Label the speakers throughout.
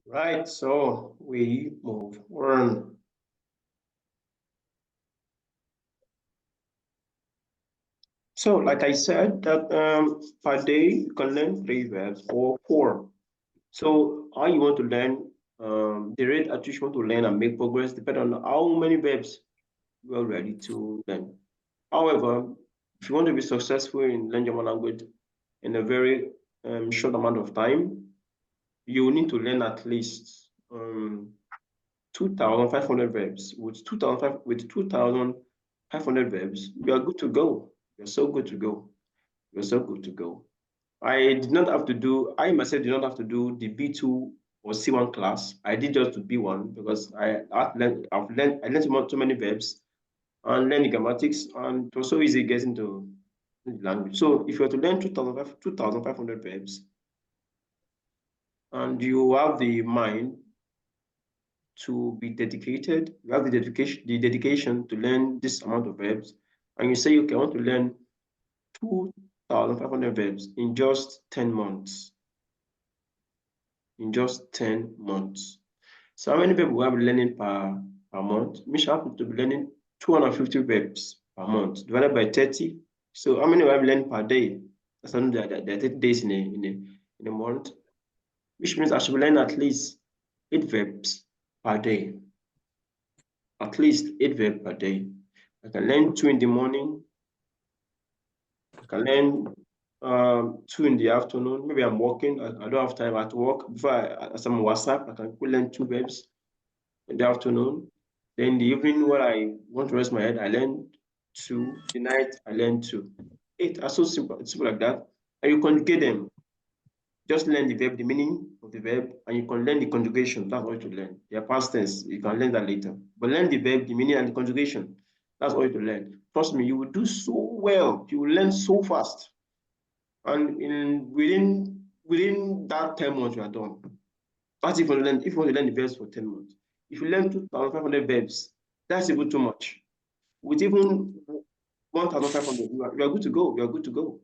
Speaker 1: Right, so we move on. So, like I said, that per day you can learn three verbs or four. So, how you want to learn, the rate at which you want to learn and make progress depend on how many verbs you are ready to learn. However, if you want to be successful in learning German language in a very short amount of time, you need to learn at least 2,500 verbs. With 2,500 verbs, you are good to go. You're so good to go. You're so good to go. I myself did not have to do the B2 or C1 class. I did just the B1 because I learned so many verbs and learn the grammatics, and it was so easy getting to the language. So if you were to learn 2,500 verbs and you have the mind to be dedicated, you have the dedication to learn this amount of verbs, and you say, okay, I want to learn 2,500 verbs in just 10 months. In just 10 months. So how many people we have learning per month? We should happen to be learning 250 verbs per month divided by 30. So how many we have learned per day? That's another there are 30 days in a month, which means I should be learning at least 8 verbs per day. At least 8 verbs per day. I can learn two in the morning. I can learn two in the afternoon. Maybe I'm working. I don't have time at work. As I'm on WhatsApp, I can go learn 2 verbs in the afternoon. Then in the evening, when I want to rest my head, I learn two. The night, I learn two. It are so simple. It's simple like that. And you conjugate them. Just learn the verb, the meaning of the verb, and you can learn the conjugation. That's all you to learn. Their past tense, you can learn that later. But learn the verb, the meaning, and the conjugation. That's all you to learn. Trust me, you will do so well. You will learn so fast. And within that 10 months, you are done. That's if you want to learn the verbs for 10 months. If you learn 2,500 verbs, that's even too much. With even 1,500, you are good to go. You are good to go.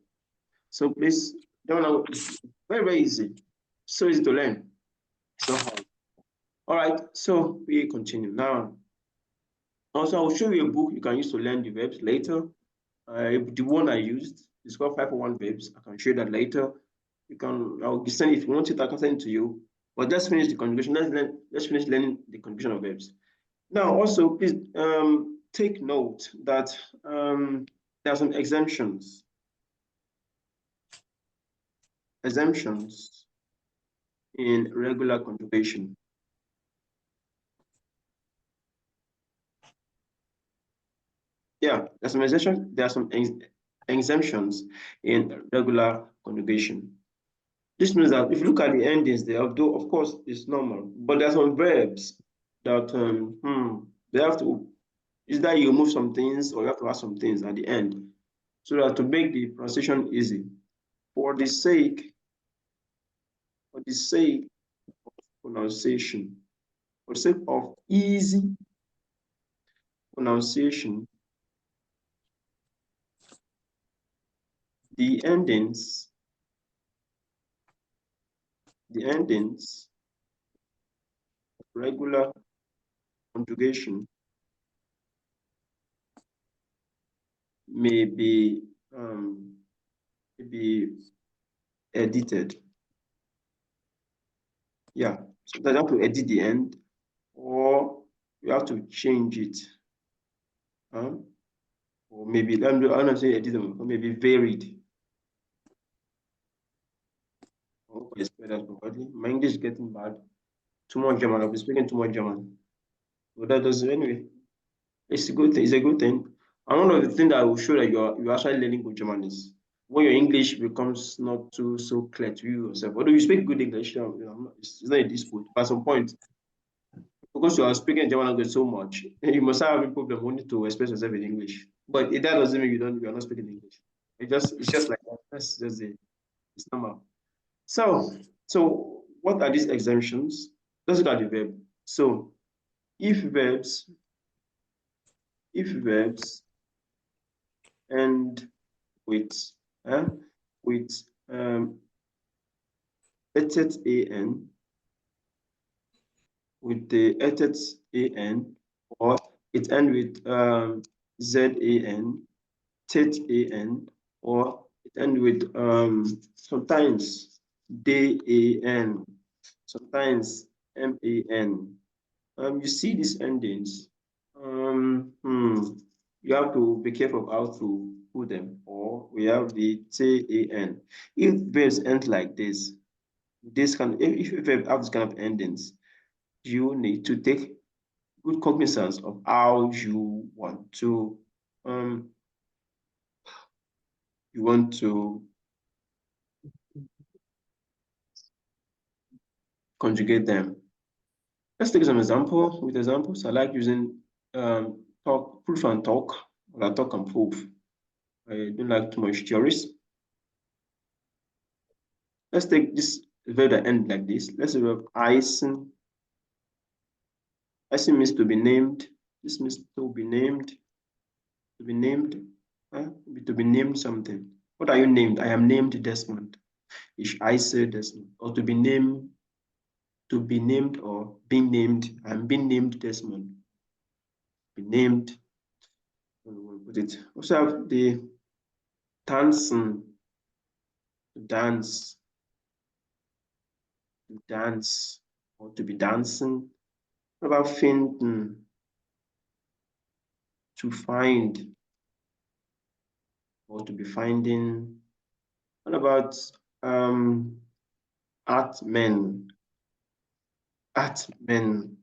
Speaker 1: So please, don't know, it's very, very easy. So easy to learn. It's not hard. All right, so we continue. Now, also, I will show you a book you can use to learn the verbs later. The one I used is called 501 Verbs. I can show you that later. I'll send it if you want it, I can send it to you. But let's finish the conjugation. Let's finish learning the conjugation of verbs. Now, also, please take note that there are some exemptions in regular conjugation. Yeah, there are some exemptions in regular conjugation. This means that if you look at the endings there, although of course it's normal, but there are some verbs that they have to, is that you remove some things or you have to add some things at the end so that to make the pronunciation easy. For the sake, for the sake of pronunciation, for the sake of easy pronunciation, the endings, the endings, regular conjugation may be um, may be edited. Yeah, so you have to edit the end or you have to change it. Or maybe, I'm not saying edit them, or maybe varied. I hope I spell that properly. My English is getting bad. Too much German. I'll be speaking too much German. But that does anyway. It's a good thing. It's a good thing. And one of the things that will show that you're actually learning good German is when your English becomes not too so clear to you yourself. Although you speak good English, it's not a dispute. But at some point, because you are speaking German language so much, you must have a problem wanting to express yourself in English. But that doesn't mean you are not speaking English. It's just like that. That's just it. It's normal. So what are these exemptions? Let's look at the verb. So if verbs, if verbs end with uh, with um, letters an, with the an, or it ends with zan, an, or it ends with sometimes dan, sometimes man. You see these endings. You have to be careful of how to put them. Or we have the tan. If verbs end like this can if verb have this kind of endings, you need to take good cognizance of how um you want to conjugate them. Let's take some example. With examples, I like using talk, proof and talk, or talk and proof. I don't like too much theories. Let's take this verb that end like this. Let's say verb eisen. Eisen means to be named. This means to be named. To be named. Huh? To be named something. What are you named? I am named Desmond. Ich heiße Desmond. Or to be named or being named. I'm being named Desmond. Be named. Put it. Also have the tanzen. To dance. To dance. Or to be dancing. What about finden? To find. Or to be finding. What about atmen? Atmen.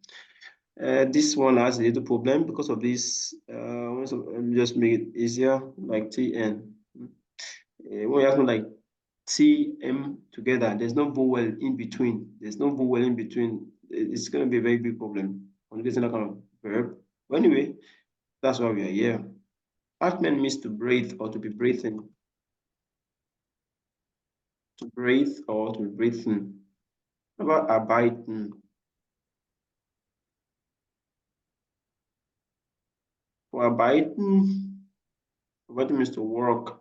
Speaker 1: This one has a little problem because of this. Just make it easier, like TN. When you have like TM together, there's no vowel in between. There's no vowel in between. It's going to be a very big problem on getting that kind of verb. But anyway, that's why we are here. Atmen means to breathe or to be breathing. To breathe or to be breathing. How about arbeiten? For arbeiten, what means to work.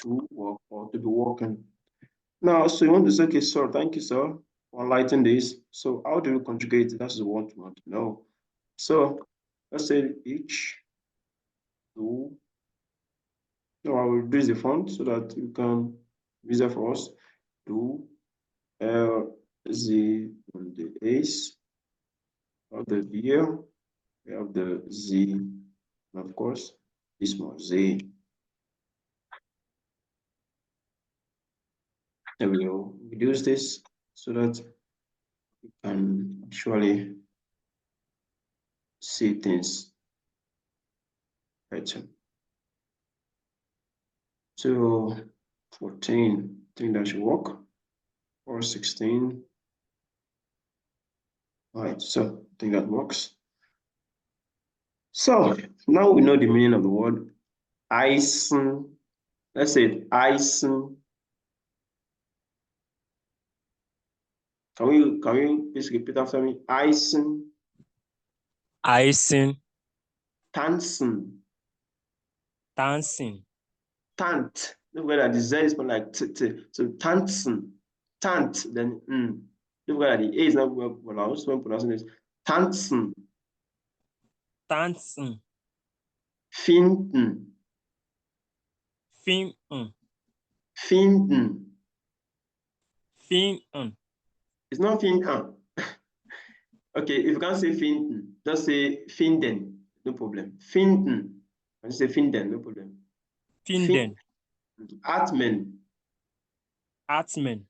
Speaker 1: To work or to be working. Now, so you want to say, okay, sir, thank you, sir, for enlightening this. So how do you conjugate it? That's what you want to know. So let's say each, do. Now I will reduce the font so that you can visualize for us. Do, L, Z, and the A's. Of the here, we have the Z, and of course, this one, Z. Then we will reduce this so that you can actually see things better. So 14, I think that should work. Or 16. All right, so I think that works. So now we know the meaning of the word Eisen. Let's say Eisen. Can we please repeat after me? Eisen.
Speaker 2: Eisen.
Speaker 1: Tanzen.
Speaker 2: Dancing.
Speaker 1: Tant. Look at that. The Z is like t t. So tanzen. Tant. Then look at that. The A is not well pronounced when pronouncing this. Tanzen.
Speaker 2: Dancing.
Speaker 1: Finden.
Speaker 2: Finden.
Speaker 1: Finden.
Speaker 2: Finden.
Speaker 1: It's not finden. Okay, if you can't say finden, just say finden. No problem. Finden. Can you say finden? No problem.
Speaker 2: Finden.
Speaker 1: Atmen.
Speaker 2: Atmen.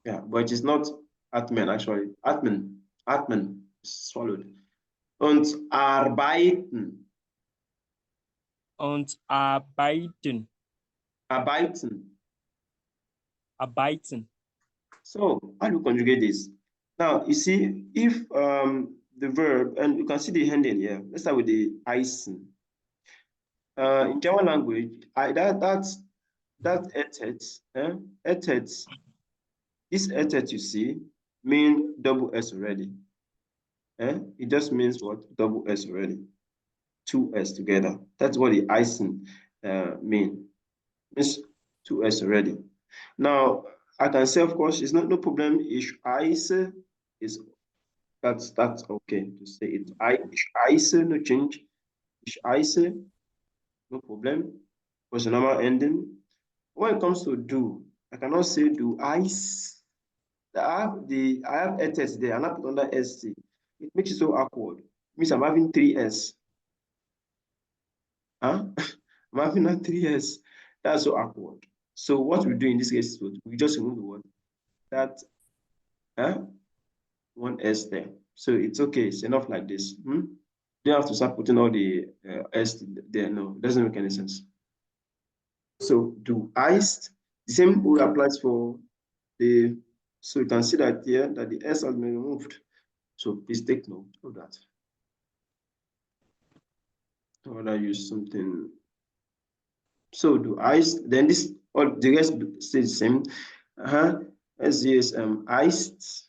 Speaker 1: Yeah, but it's not atmen actually. Atmen. Atmen is swallowed. Und arbeiten.
Speaker 2: Und arbeiten.
Speaker 1: Arbeiten.
Speaker 2: Arbeiten.
Speaker 1: So how do you conjugate this? Now you see if the verb, and you can see the ending here. Let's start with the eisen. In German language, that etet, this etet you see mean double S already. It just means what? Double S already. Two S together. That's what the icing. mean. Means 2s already. Now I can say, of course, it's not no problem. Ich heiße is that's okay to say it. Ich heiße, no change. Ich heiße, no problem. Was the normal ending. When it comes to do, I cannot say do ice. I have a test there and I put under st. It makes it so awkward. It means I'm having 3s. Huh? I'm having a 3s. That's so awkward. So what we do in this case is we just remove the word that 1s there. So it's okay. It's enough like this. You don't have to start putting all the s there. No, it doesn't make any sense. So do iced. The same rule applies for the. So you can see that here that the s has been removed. So please take note of that. Or I use something. So do iced. Then this all the rest stays the same. As is iced.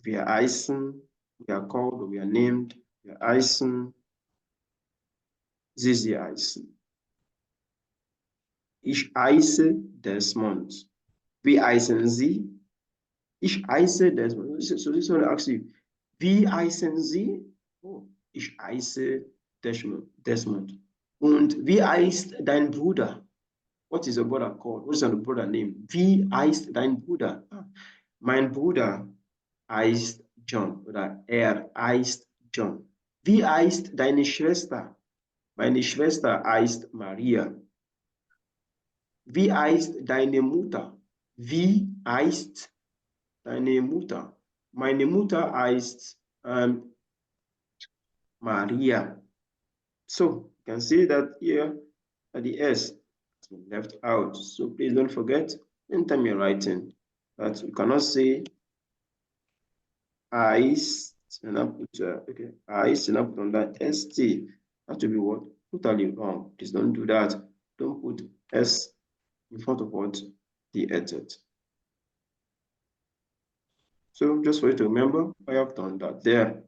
Speaker 1: We are icing. We are called. Or we are named. We are icing. Sie heißen. Ich heiße Desmond. Wie heißen Sie? Ich heiße Desmond. So this one actually. Wie heißen Sie? Oh, ich heiße Desmond. Und wie heißt dein Bruder? What is your brother called? What is your brother name? Wie heißt dein Bruder? Mein Bruder heißt John. Oder heißt John. Wie heißt deine Schwester? Meine Schwester heißt Maria. Wie heißt deine Mutter? Wie heißt deine Mutter? Meine Mutter heißt Maria. So you can see that here at the S has been left out. So please don't forget anytime you're writing that you cannot say eyes and I put okay eyes and I put on that ST. That will be what? Totally wrong. Please don't do that. Don't put S in front of what? The edit. So just for you to remember, I have done that there.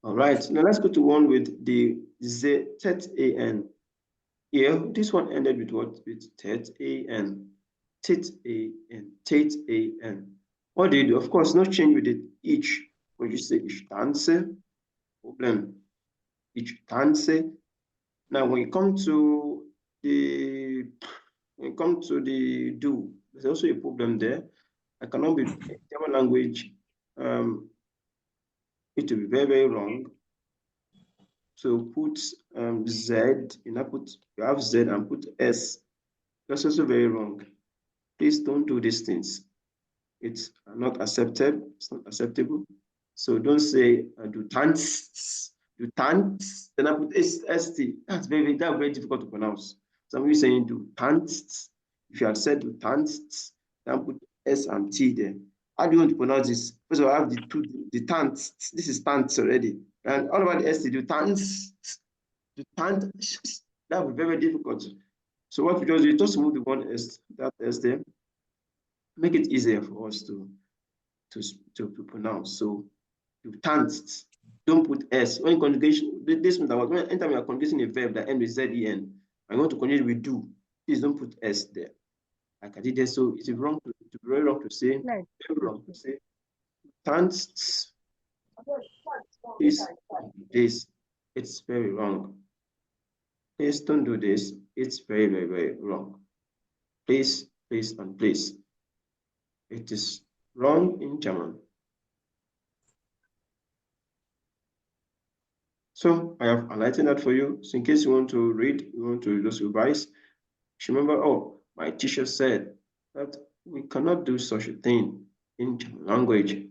Speaker 1: All right, now let's go to one with the Z, tet an. Here, this one ended with what? With tet an, tet an, tet an. What do you do? Of course, no change with it. Each, when you say ich tanze, problem. Ich tanze. Now, when you come to the do, there's also a problem there. I cannot be German language. It will be very, very wrong. So put Z, you have Z and put S. That's also very wrong. Please don't do these things. It's not accepted. It's not acceptable. So don't say do tanz, then I put ST. That's very difficult to pronounce. Some of you saying do tanz. If you had said do tanz, then put S and T there. How do you want to pronounce this? First of all, I have the tanz. This is tanz already. And all about the ST, do tanz. Do tanz. That would be very difficult. So what we just do is just move the one S, that S there. Make it easier for us to pronounce. So you tanzt. Don't put S. When conjugation, this means that anytime you are conjugating a verb that ends with Z-E-N, I'm going to conjugate with do. Please don't put S there. Like I did there. So it's wrong very wrong to say. Very wrong to say. Tanzt. This. It's very wrong. Please don't do this. It's very, very, very wrong. Please, please, and please. It is wrong in German. So I have highlighted that for you. So in case you want to read, you want to just revise, remember, oh, my teacher said that we cannot do such a thing in German language.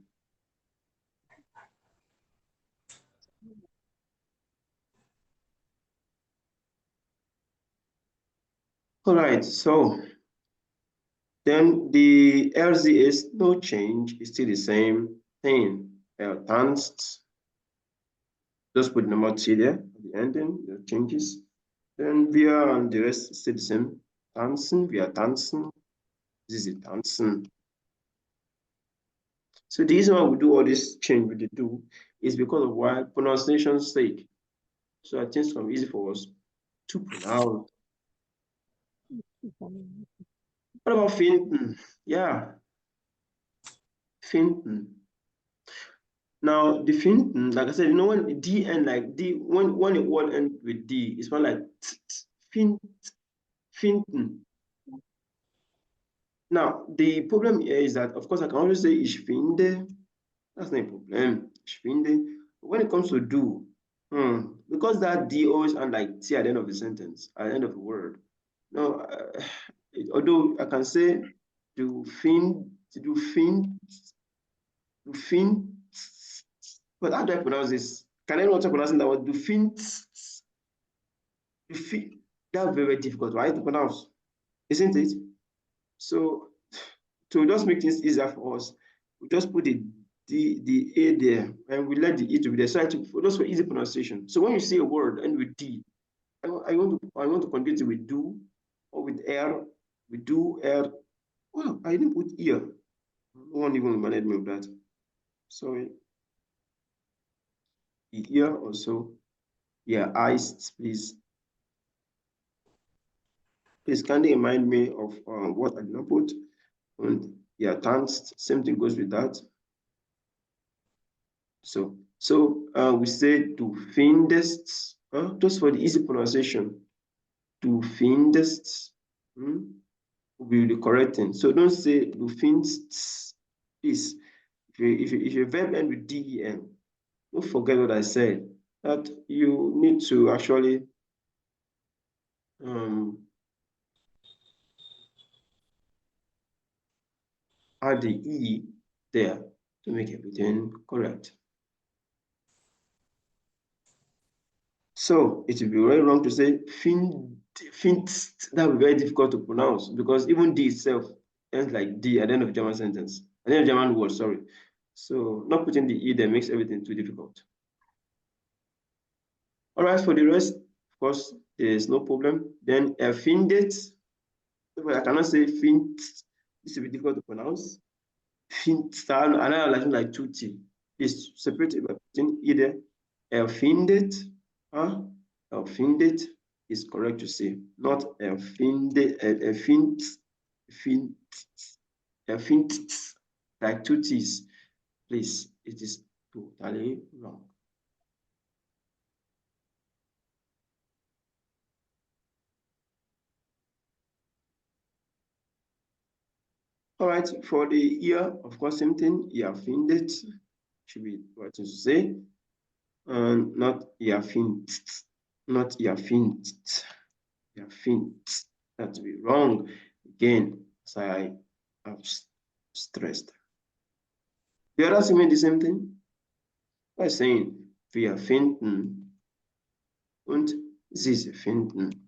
Speaker 1: All right, so then the LZ is no change, it's still the same thing. Tanzt, just put number T there at the ending, the changes. Then wir and the rest stay the same. Tanzen, wir tanzen, sie tanzen. So the reason why we do all this change with the do is because of why pronunciation's sake. So I think it's easy for us to pronounce. What about finden? Yeah, finden. Now the finden, like I said, when D end like D, when a word ends with D, it's more like finden. Now the problem here is that, of course, I can always say ich finde. That's not a problem. Ich finde. But when it comes to do, because that D always and like T at the end of the sentence, at the end of the word. No, although I can say do find, do find, do find. But how do I pronounce this? Can anyone try pronouncing that word? Do find, do find. That's very difficult, right, to pronounce, isn't it? So to just make things easier for us, we just put the A there and we let the E to be there. So just for easy pronunciation. So when you see a word and with D, I want to conjugate it with do or with R, with do, R. Well, I didn't put ear. No one even reminded me of that. Sorry. The ear also. Yeah, eyes, please. Please kindly remind me of what I did not put. And yeah, thanks. Same thing goes with that. So we say du findest, just for the easy pronunciation, du findest will be the correct thing. So don't say du findest, please. If your verb end with den, don't forget what I said. That you need to actually add the e there to make everything correct. So it would be very wrong to say that would be very difficult to pronounce because even D itself ends like D at the end of German sentence, at the end of German word, sorry. So not putting the E there makes everything too difficult. All right, for the rest, of course, there's no problem. Then findet, I cannot say fint, this will be difficult to pronounce. Fint, another like 2T. Is separated by putting E there. Erfindet, erfindet is correct to say, not erfindet, erfindet, like 2T's. Please, it is totally wrong. All right, for the ear, of course, same thing. Erfindet should be what to say, and not erfindet, not erfindet. Erfindet. That to be wrong again, as I have stressed. The others mean the same thing by saying wir finden und sie finden.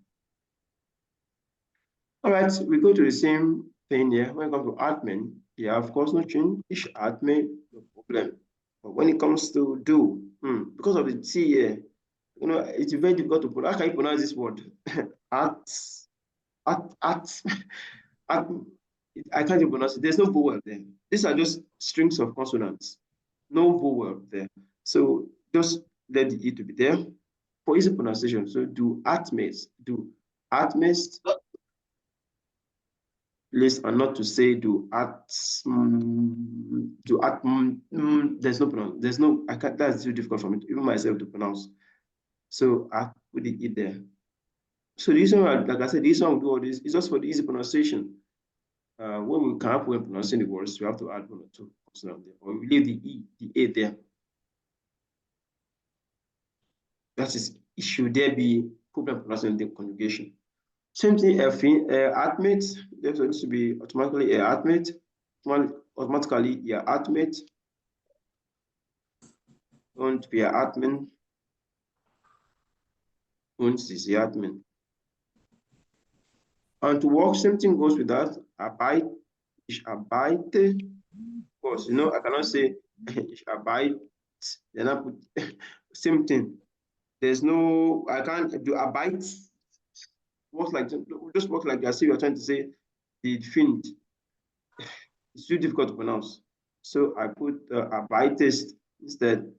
Speaker 1: All right, we go to the same thing here. When it comes to atmen, yeah, of course, no change. Ich atme, no problem. But when it comes to do, because of the T here, it's very difficult to pronounce. How can you pronounce this word? at, I can't even pronounce it. There's no vowel there. These are just strings of consonants. No vowel there. So just let the E to be there for easy pronunciation. So do atmes, list and not to say do there's no pronounce. There's no, I can't, that's too difficult for me, even myself to pronounce. So I put the E there. So the reason why, like I said, the reason why we do all this is just for the easy pronunciation. When we come up when pronouncing the words, we have to add one or two consonants there, or we leave the E, the A there. That is, should there be problem pronouncing the conjugation? Same thing, atmate, there's going to be automatically a atmate, automatically your atmate, und wir atmen, und sie atmen. And to work, same thing goes with that. Ich arbeite. Of course, I cannot say ich arbeite, then I put same thing. There's no, I can't do arbeit. Works like, just work like as if you're trying to say the find. It's too difficult to pronounce. So I put arbeitest instead,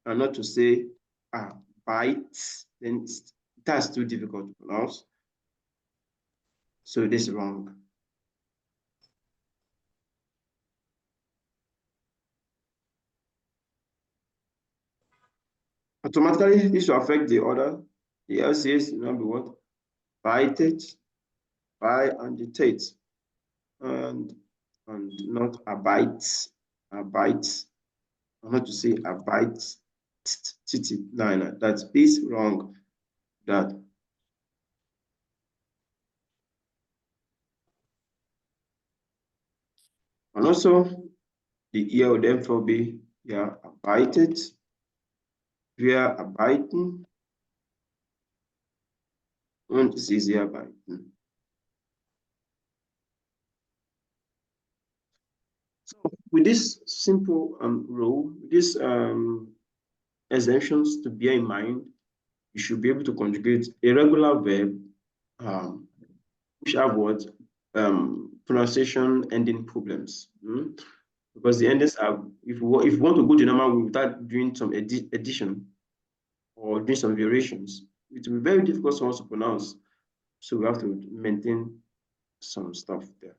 Speaker 1: and not to say arbeit. Then that's too difficult to pronounce. So this is wrong. Automatically, this will affect the order. The LCS will not be what? Beitet, by and the tate, and not abite, abite, or not to say abite, titi. No, no, that's this wrong. That. And also, the ear will therefore be, yeah, abeitet, wir arbeiten, und sie arbeiten. So with this simple rule, these exemptions to bear in mind, you should be able to conjugate a regular verb which have what pronunciation ending problems. Because the endings are, if you want to go the normal way without doing some addition or doing some variations, it will be very difficult for us to pronounce. So we have to maintain some stuff there.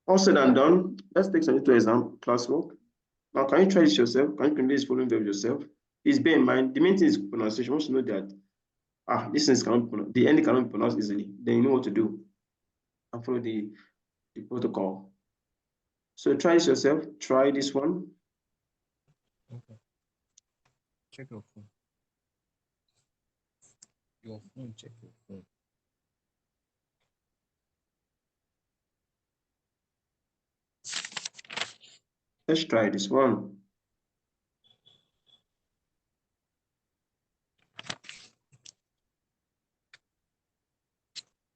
Speaker 1: All said and done, let's take some little exam classwork. Now, can you try this yourself? Can you create this following verb yourself? Please bear in mind, the main thing is pronunciation. Once you know that this thing cannot the ending cannot be pronounced easily, then you know what to do and follow the protocol. So try this yourself. Try this one.
Speaker 2: Okay. Check your phone. Your phone, check your phone.
Speaker 1: Let's try this one.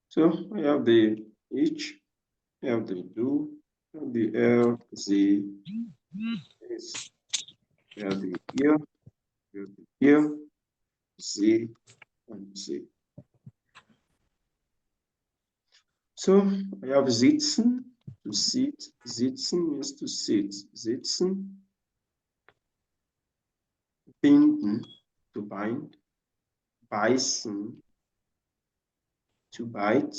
Speaker 1: So I have the each, I have the do, I have the L, Z, S, I have the ear, I have the ear, Z, and Z. So I have sitzen, to sit. Sitzen means to sit. Sitzen. Binden, to bind. Beißen, to bite.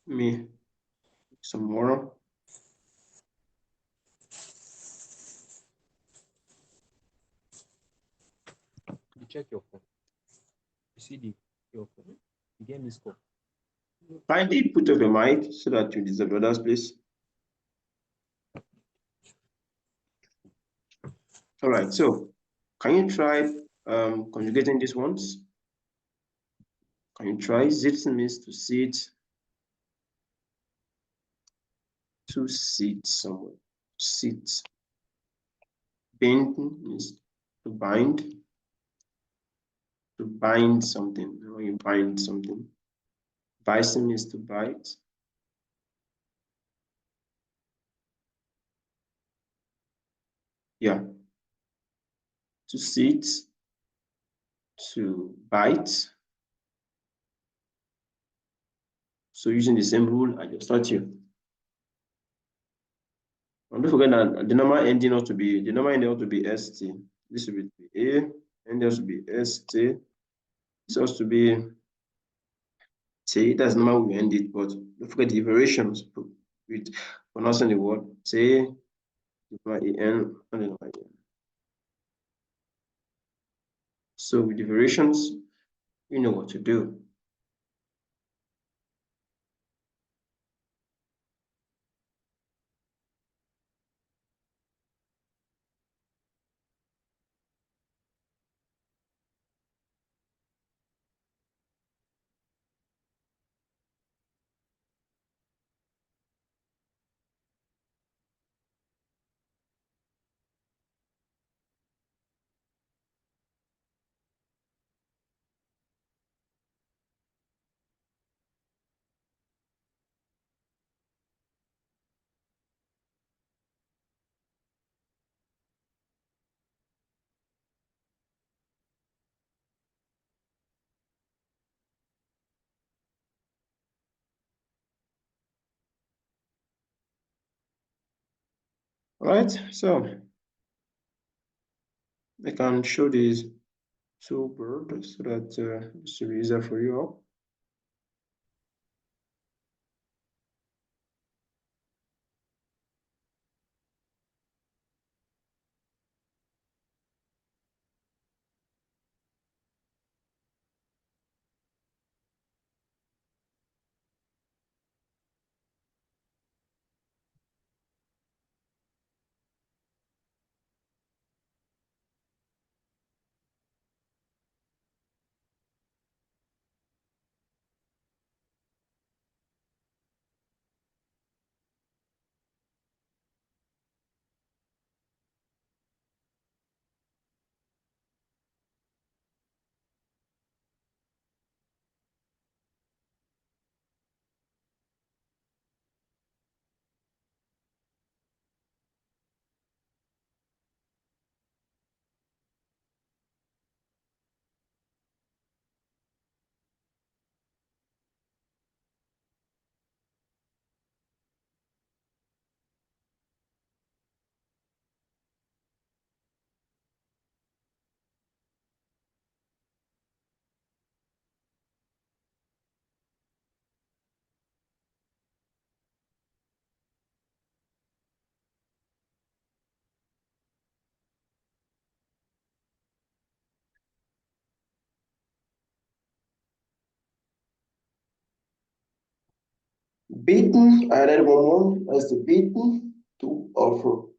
Speaker 1: Me, some more.
Speaker 2: You check your phone. You see your phone. You get this call.
Speaker 1: Kindly put up your mic so that you disturb others, please. All right, so can you try conjugating these ones? Can you try? Sitzen means to sit. To sit somewhere. Sit. Binden means to bind. To bind something. When you bind something. Beißen means to bite. Yeah. To sit. To bite. So using the same rule, I just taught you. And don't forget that the normal ending ought to be st. This will be a, and this will be st. This has to be t. That's normal we end it, but don't forget the variations with pronouncing the word t, en, and then en. So with the variations, you know what to do. All right, so I can show these two birds so that it should be easier for you all. Beaten, I added one more as the beaten to offer.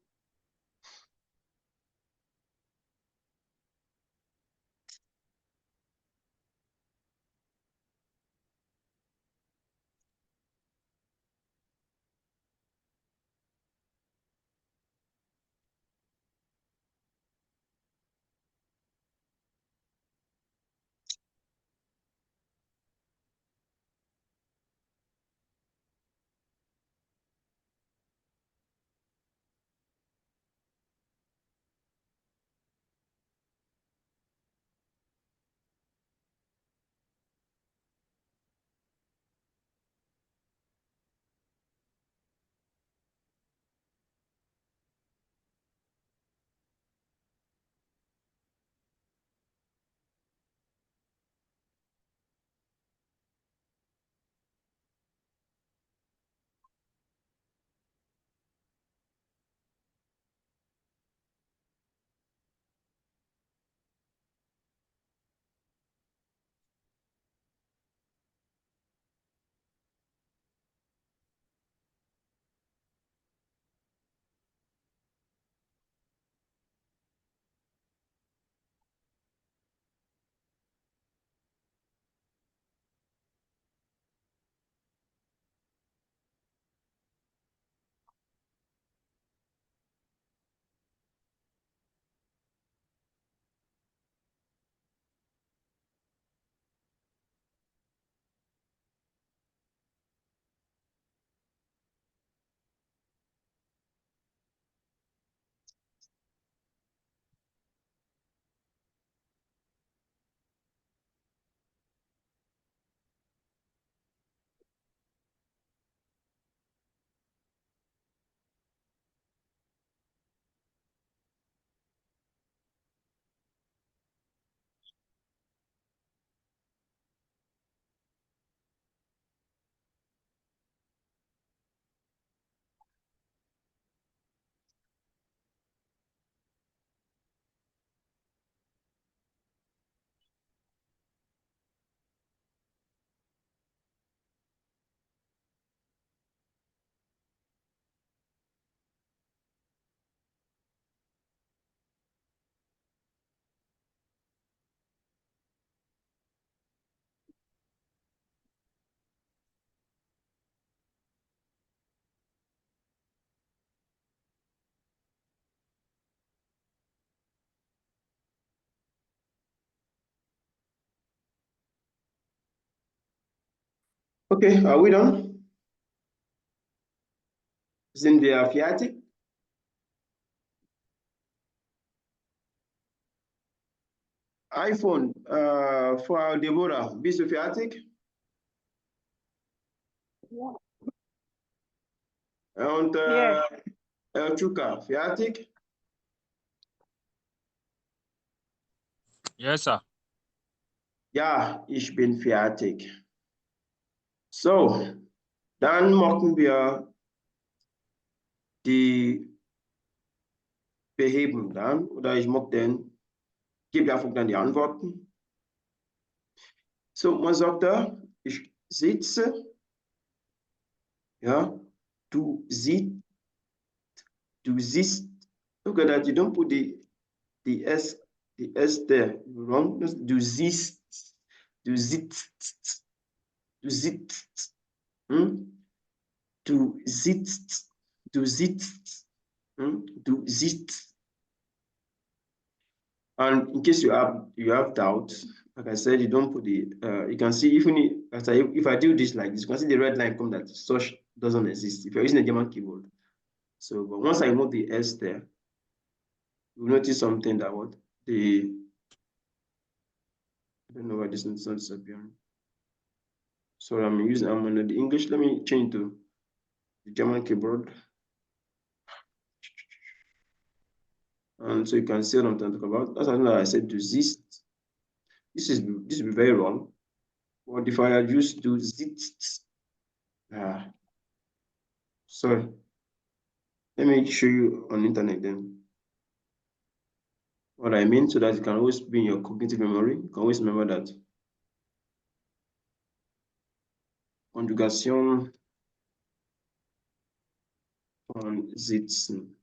Speaker 1: Okay, are we done? Sind wir fertig? iPhone, Frau Deborah, bist du fertig?
Speaker 3: Ja.
Speaker 1: Und
Speaker 3: Yes.
Speaker 1: Chuka, fertig?
Speaker 2: Yes, sir.
Speaker 1: Ja, ich bin fertig. So, dann machen wir die Behebung dann, oder ich mag den, gebe einfach dann die Antworten. So, man sagt da, ich sitze, ja, du siehst, du siehst, look at that, you don't put the S, the S there, wrong, du siehst, du sitzt, du sitzt, hm? Du sitzt, du sitzt, du sitzt. And in case you have doubts, like I said, you don't put the you can see if I do this like this, you can see the red line come that such doesn't exist if you're using a German keyboard. So, but once I remove the S there, you notice something that what the I don't know why this is not disappearing. So I'm on the English. Let me change to the German keyboard, and so you can see what I'm talking about. That's something that I said to exist. This will be very wrong. What if I use to zit? Sorry. Let me show you on the internet then what I mean, so that it can always be in your cognitive memory. You can always remember that. Conjugation von sitzen.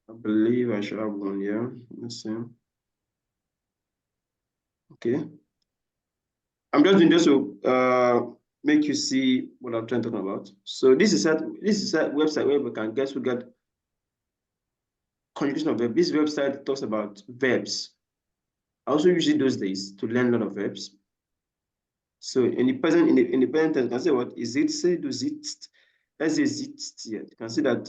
Speaker 1: I believe I should have one here. Let's see. Okay. I'm just doing this to make you see what I'm trying to talk about. So this is a website where we can get conjugation of verb. This website talks about verbs. I also use it those days to learn a lot of verbs. So in the present tense, you can say what is it? Say do it. As is it here. You can see that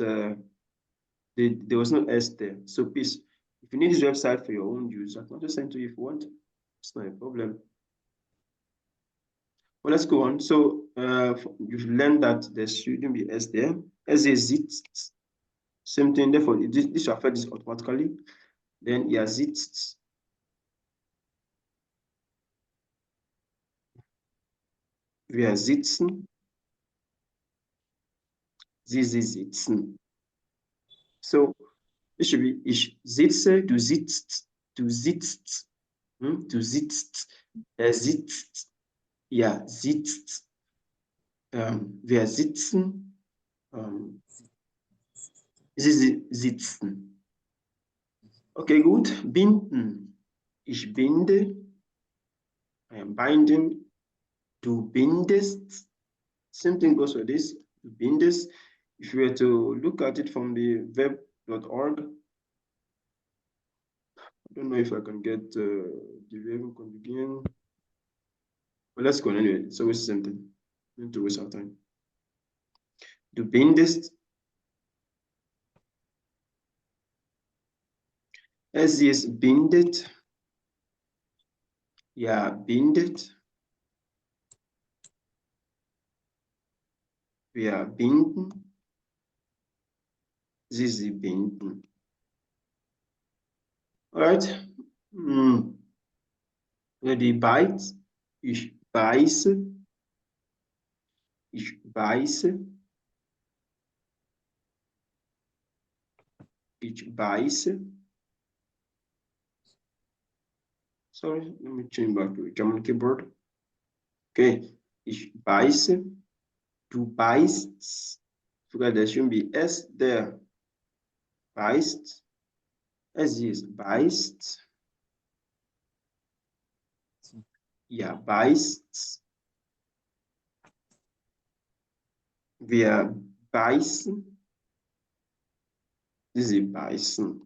Speaker 1: there was no S there. So please, if you need this website for your own use, I can just send to you if you want. It's not a problem. Well, let's go on. So you've learned that there shouldn't be S there. As is it. Same thing. Therefore, this will affect this automatically. Then ihr sitzt. Wir sitzen. Sie sitzen. So it should be ich sitze, du sitzt, du sitzt, du sitzt, er sitzt, ihr sitzt, wir sitzen, sie sitzen. Okay, gut. Binden. Ich binde, I am binding, du bindest. Same thing goes for this, du bindest. If you were to look at it from the verb.org, I don't know if I can get the verb conjugation. But let's go anyway. It's always the same thing. Need to waste our time. Du bindest. Es ist bindet. Ja, bindet. Wir binden. Sie binden. Alright. Die bite. Ich beiße. Ich beiße. Ich beiße. Sorry, let me change back to German keyboard. Okay. Ich beiße. Du beißt. Forget there shouldn't be S there. Beißt. Es ist beißt. Ja, beißt. Wir beißen. Sie beißen.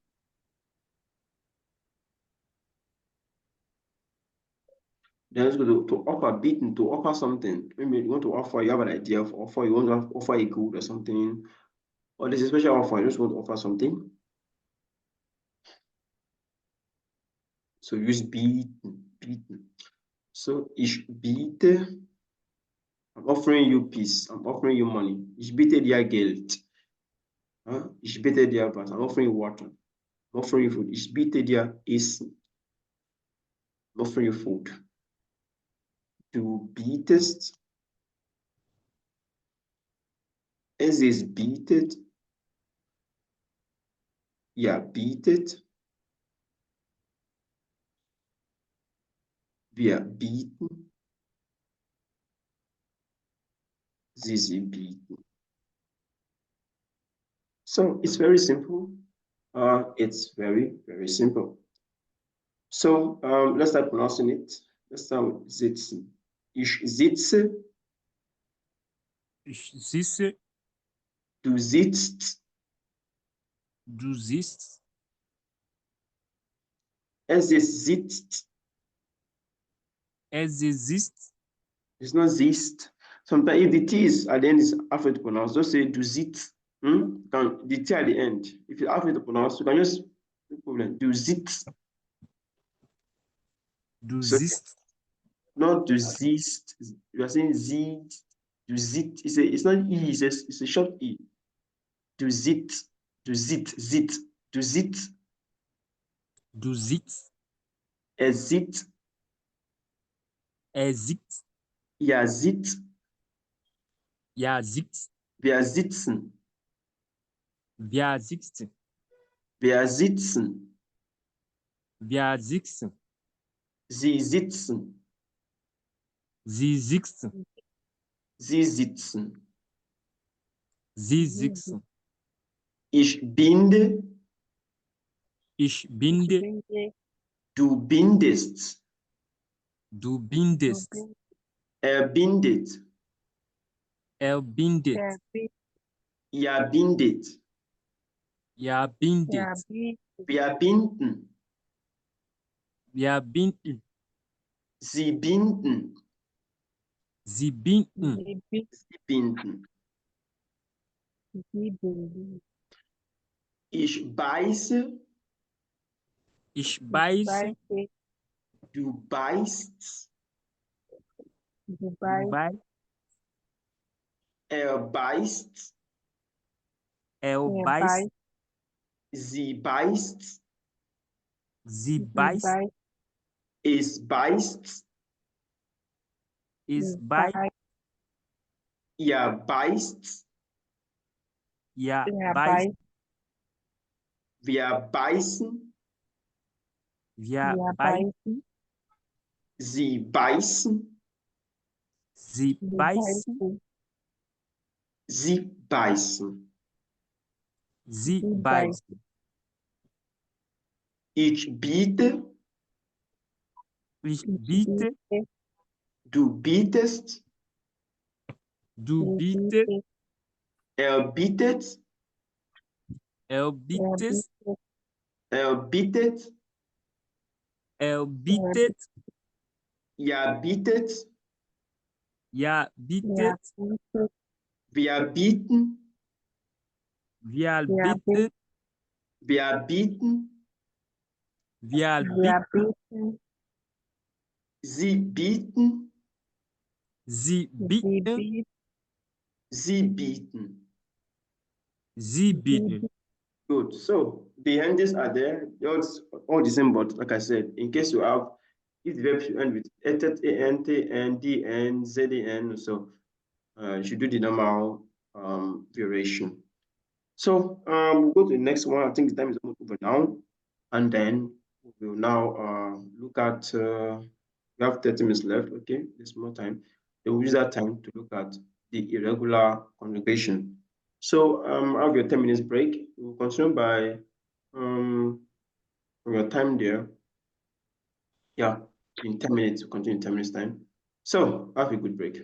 Speaker 1: Then let's go to offer, beaten, to offer something. Maybe you want to offer, you have an idea of offer, you want to offer a good or something. Or there's a special offer, you just want to offer something. So use bieten, bieten. So ich biete I'm offering you peace. I'm offering you money. Ich biete dir Geld. Ich biete dir was. I'm offering you water. I'm offering you food. Ich biete dir Essen. I'm offering you food. Du bietest. Es bietet. Bietet. Wir bieten. Sie bieten. So it's very simple. It's very, very simple. So let's start pronouncing it. Let's start with sitzen. Ich sitze.
Speaker 2: Ich sitze.
Speaker 1: Du sitzt.
Speaker 2: Du siehst.
Speaker 1: Es sitzt.
Speaker 2: Es sitzt.
Speaker 1: It's not zist. Sometimes if the T is at the end is halfway to pronounce, just say du sitzt. The T at the end. If it's halfway to pronounce, you can just no problem. Du sitzt.
Speaker 2: Du
Speaker 1: So
Speaker 2: siehst.
Speaker 1: not du siehst. You are saying z. Du sitzt. It's not E, it's a short E. Du sitzt. Du sitzt. Zit. Du sitzt.
Speaker 2: Du sitzt.
Speaker 1: Er sitzt.
Speaker 2: Er sitzt.
Speaker 1: Ja, sitzt.
Speaker 2: Ja, sitzt.
Speaker 1: Wir sitzen.
Speaker 2: Wir sitzen.
Speaker 1: Wir sitzen.
Speaker 2: Wir sitzen.
Speaker 1: Sie sitzen.
Speaker 2: Sie sitzen.
Speaker 1: Sie sitzen.
Speaker 2: Sie sitzen.
Speaker 1: Ich binde.
Speaker 2: Ich binde.
Speaker 1: Du bindest.
Speaker 2: Du bindest.
Speaker 1: Er bindet.
Speaker 2: Er bindet.
Speaker 1: Ihr bindet.
Speaker 2: Ja, bindet.
Speaker 1: Wir binden.
Speaker 2: Wir binden.
Speaker 1: Sie binden.
Speaker 2: Sie binden.
Speaker 1: Sie binden. Ich beiße.
Speaker 2: Ich beiße.
Speaker 1: Du beißt.
Speaker 2: Du beißt.
Speaker 1: Er beißt.
Speaker 2: Er beißt.
Speaker 1: Sie beißt.
Speaker 2: Sie beißt.
Speaker 1: Es beißt.
Speaker 2: Es beißt.
Speaker 1: Ihr beißt.
Speaker 2: Ja, beißt.
Speaker 1: Wir beißen.
Speaker 2: Wir beißen.
Speaker 1: Sie beißen.
Speaker 2: Sie beißen.
Speaker 1: Sie beißen.
Speaker 2: Sie beißen.
Speaker 1: Ich biete.
Speaker 2: Ich biete.
Speaker 1: Du bietest.
Speaker 2: Du bietest.
Speaker 1: Er bietet.
Speaker 2: Er bietet.
Speaker 1: Er bietet.
Speaker 2: Er bietet.
Speaker 1: Ja, bietet.
Speaker 2: Ja, bietet.
Speaker 1: Wir bieten.
Speaker 2: Wir bieten.
Speaker 1: Wir bieten.
Speaker 2: Wir bieten.
Speaker 1: Sie bieten.
Speaker 2: Sie bieten.
Speaker 1: Sie bieten.
Speaker 2: Sie bieten.
Speaker 1: Good. So the endings are there. They're all the same, but like I said, in case you have, if the verb should end with et, an, tn, dn, zn, so you should do the normal variation. So we'll go to the next one. I think the time is almost over now, and then we'll now look at. We have 30 minutes left. Okay, there's more time. Then we'll use that time to look at the irregular conjugation. So have your 10 minutes break. We'll continue by from your time there. Yeah, in 10 minutes, we'll continue in 10 minutes time. So have a good break.